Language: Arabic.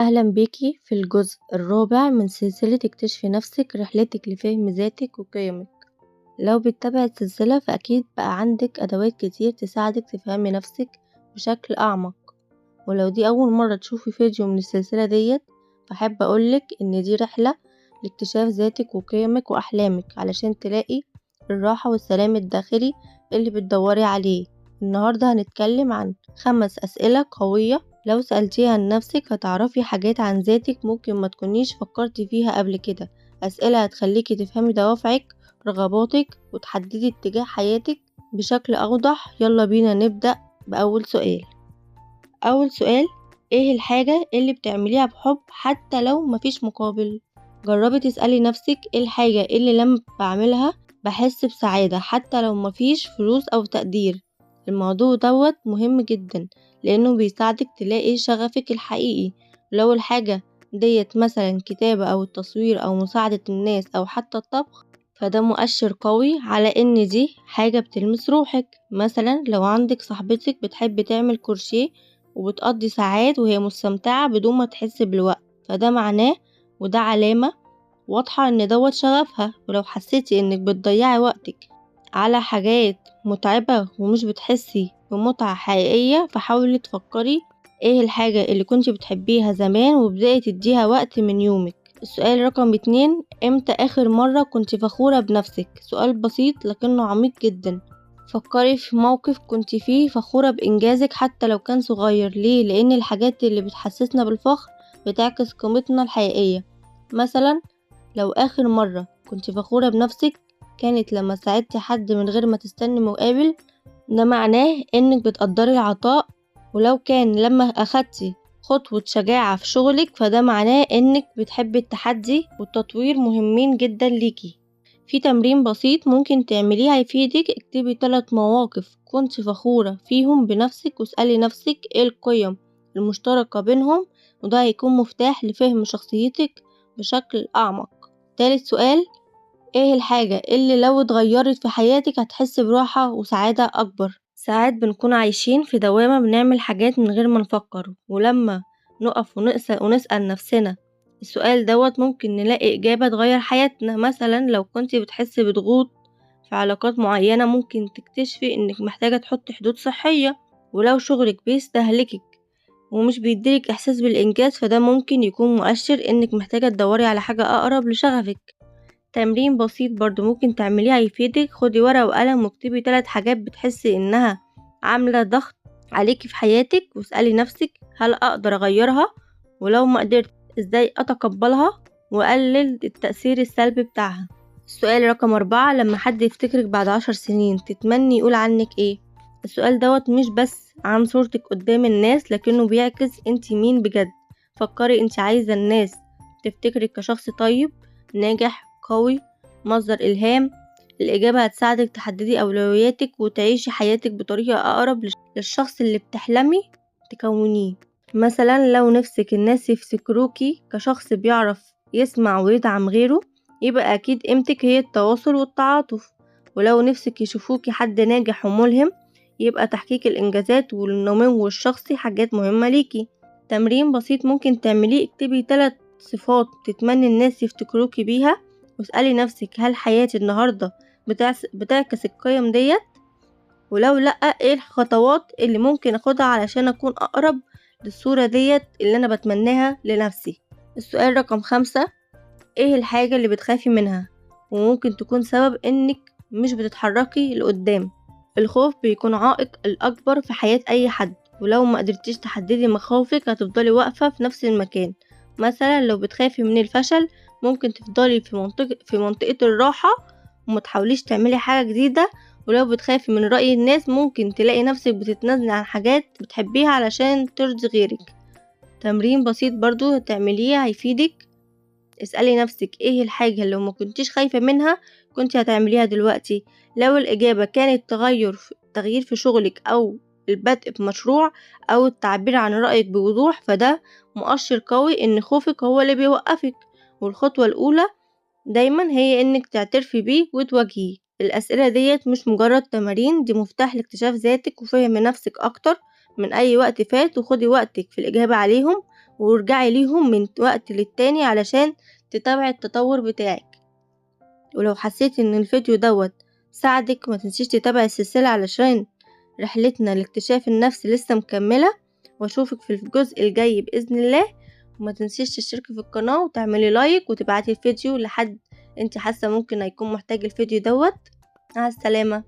أهلا بيكي في الجزء الرابع من سلسلة اكتشفي نفسك، رحلتك لفهم ذاتك وقيمك. لو بتتابع السلسلة فأكيد بقى عندك أدوات كتير تساعدك تفهمي نفسك بشكل أعمق. ولو دي أول مرة تشوفي فيديو من السلسلة ديت فأحب أقولك إن دي رحلة لاكتشاف ذاتك وقيمك وأحلامك علشان تلاقي الراحة والسلام الداخلي اللي بتدوري عليه. النهاردة هنتكلم عن 5 أسئلة قوية لو سألتيها لنفسك هتعرفي حاجات عن ذاتك ممكن ما تكونيش فكرتي فيها قبل كده. أسئلة هتخليكي تفهمي دوافعك، رغباتك، وتحددي اتجاه حياتك بشكل أوضح. يلا بينا نبدأ بأول سؤال. أول سؤال، ايه الحاجة اللي بتعمليها بحب حتى لو مفيش مقابل؟ جربي تسألي نفسك ايه الحاجة اللي لما بعملها بحس بسعادة حتى لو مفيش فلوس أو تقدير. الموضوع دوت مهم جدا لأنه بيساعدك تلاقي شغفك الحقيقي. لو الحاجة ديت مثلا كتابة أو التصوير أو مساعدة الناس أو حتى الطبخ فده مؤشر قوي على إن دي حاجة بتلمس روحك. مثلا لو عندك صاحبتك بتحب تعمل كروشيه وبتقضي ساعات وهي مستمتعة بدون ما تحس بالوقت فده معناه وده علامة واضحة ان دوت شغفها. ولو حسيتي انك بتضيعي وقتك على حاجات متعبة ومش بتحسي بمتعة حقيقية فحاولي تفكري ايه الحاجة اللي كنتي بتحبيها زمان وبدأي تديها وقت من يومك. السؤال رقم 2، امتى اخر مرة كنتي فخورة بنفسك؟ سؤال بسيط لكنه عميق جدا. فكري في موقف كنت فيه فخورة بإنجازك حتى لو كان صغير. ليه؟ لأن الحاجات اللي بتحسسنا بالفخر بتعكس قيمتنا الحقيقية. مثلا لو آخر مرة كنت فخورة بنفسك كانت لما ساعدتي حد من غير ما تستني مقابل ده معناه إنك بتقدري العطاء. ولو كان لما أخدتي خطوة شجاعة في شغلك فده معناه إنك بتحبي التحدي والتطوير مهمين جدا ليكي. في تمرين بسيط ممكن تعمليه هيفيدك. اكتبي 3 مواقف كنت فخورة فيهم بنفسك واسألي نفسك ايه القيم المشتركة بينهم وده هيكون مفتاح لفهم شخصيتك بشكل أعمق. تالت سؤال، ايه الحاجة اللي لو اتغيرت في حياتك هتحس براحة وسعادة أكبر؟ ساعات بنكون عايشين في دوامة بنعمل حاجات من غير ما نفكر ولما نقف ونسأل نفسنا السؤال دوت ممكن نلاقي إجابة تغير حياتنا. مثلا لو كنتي بتحسي بضغوط في علاقات معينة ممكن تكتشفي إنك محتاجة تحطي حدود صحية. ولو شغلك بيستهلكك ومش بيديلك إحساس بالإنجاز فده ممكن يكون مؤشر إنك محتاجة تدوري على حاجة أقرب لشغفك. تمرين بسيط برضو ممكن تعمليه هيفيدك. خدي ورقة وقلم واكتبي 3 حاجات بتحسي إنها عاملة ضغط عليكي في حياتك واسألي نفسك هل أقدر أغيرها؟ ولو ما قدرت ازاي أتقبلها وأقلل التأثير السلبي بتاعها. السؤال رقم 4، لما حد يفتكرك بعد 10 سنين تتمني يقول عنك ايه؟ السؤال دوت مش بس عن صورتك قدام الناس لكنه بيعكس انت مين بجد. فكري انت عايزة الناس تفتكرك كشخص طيب، ناجح، قوي، مصدر إلهام. الإجابة هتساعدك تحددي أولوياتك وتعيشي حياتك بطريقة أقرب للشخص اللي بتحلمي تكونيه. مثلا لو نفسك الناس يفتكروكي كشخص بيعرف يسمع ويدعم غيره يبقى أكيد قيمتك هي التواصل والتعاطف. ولو نفسك يشوفوكي حد ناجح وملهم يبقى تحقيق الإنجازات والنمو الشخصي حاجات مهمة ليكي. تمرين بسيط ممكن تعمليه، اكتبي 3 صفات تتمني الناس يفتكروكي بيها واسألي نفسك هل حياتي النهاردة بتعكس القيم ديت؟ ولو لأ ايه الخطوات اللي ممكن اخدها علشان اكون اقرب للصورة ديت اللي انا بتمناها لنفسي. السؤال رقم 5، ايه الحاجة اللي بتخافي منها وممكن تكون سبب انك مش بتتحركي لقدام؟ الخوف بيكون عائق الأكبر في حياة أي حد ولو ما قدرتيش تحددي مخاوفك هتفضلي واقفة في نفس المكان. مثلا لو بتخافي من الفشل ممكن تفضلي في منطقة الراحة وما تحاوليش تعملي حاجة جديدة. ولو بتخافي من رأي الناس ممكن تلاقي نفسك بتتنازلي عن حاجات بتحبيها علشان ترضي غيرك. تمرين بسيط برضو تعمليه هيفيدك. اسألي نفسك ايه الحاجة اللي لو ما كنتيش خايفة منها كنت هتعمليها دلوقتي؟ لو الإجابة كانت تغيير في شغلك أو البدء بمشروع أو التعبير عن رأيك بوضوح فده مؤشر قوي إن خوفك هو اللي بيوقفك. والخطوة الأولى دايما هي إنك تعترفي بيه وتواجهيه. الأسئلة ديت مش مجرد تمارين، دي مفتاح لاكتشاف ذاتك وفهم نفسك أكتر من أي وقت فات. وخدي وقتك في الإجابة عليهم وارجعي ليهم من وقت للتاني علشان تتابعي التطور بتاعك. ولو حسيتي ان الفيديو دوت ساعدك، ما تنسيش تتابعي السلسلة علشان رحلتنا لاكتشاف النفس لسه مكملة. واشوفك في الجزء الجاي بإذن الله. وما تنسيش تشتركي في القناة وتعملي لايك وتبعتي الفيديو لحد انت حاسة ممكن هيكون محتاج الفيديو دوت. مع السلامة.